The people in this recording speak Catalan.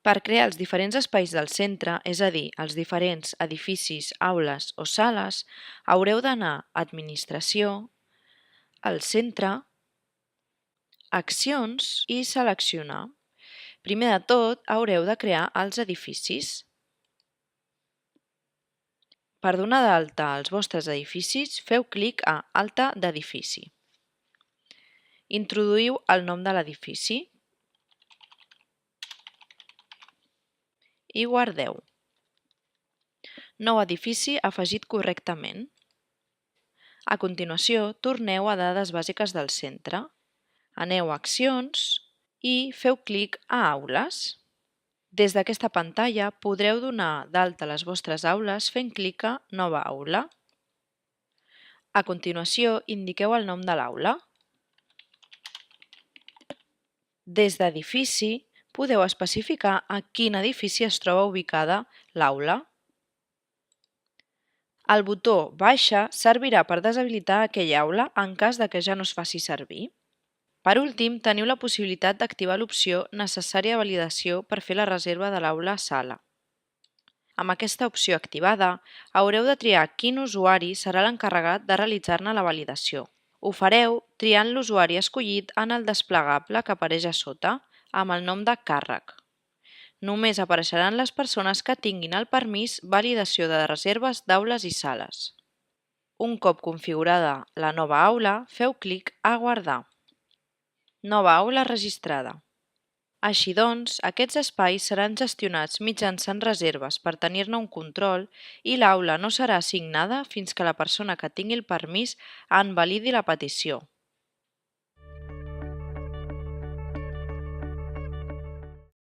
Per crear els diferents espais del centre, és a dir, els diferents edificis, aules o sales, haureu d'anar a Administració, al centre, Accions i seleccionar. Primer de tot, haureu de crear els edificis. Per donar d'alta als vostres edificis, feu clic a Alta d'edifici. Introduïu el nom de l'edifici i guardeu. Nou edifici afegit correctament. A continuació, torneu a Dades bàsiques del centre. Aneu a Accions i feu clic a Aules. Des d'aquesta pantalla podreu donar d'alta les vostres aules fent clic a Nova aula. A continuació, indiqueu el nom de l'aula. Des d'Edifici podeu especificar a quin edifici es troba ubicada l'aula. El botó Baixa servirà per deshabilitar aquella aula en cas de que ja no es faci servir. Per últim, teniu la possibilitat d'activar l'opció Necessària validació per fer la reserva de l'aula sala. Amb aquesta opció activada, haureu de triar quin usuari serà l'encarregat de realitzar-ne la validació. Ho fareu triant l'usuari escollit en el desplegable que apareix a sota, amb el nom de càrrec. Només apareixeran les persones que tinguin el permís Validació de reserves d'aules i sales. Un cop configurada la nova aula, feu clic a Guardar. Nova aula registrada. Així doncs, aquests espais seran gestionats mitjançant reserves per tenir-ne un control i l'aula no serà assignada fins que la persona que tingui el permís en validi la petició.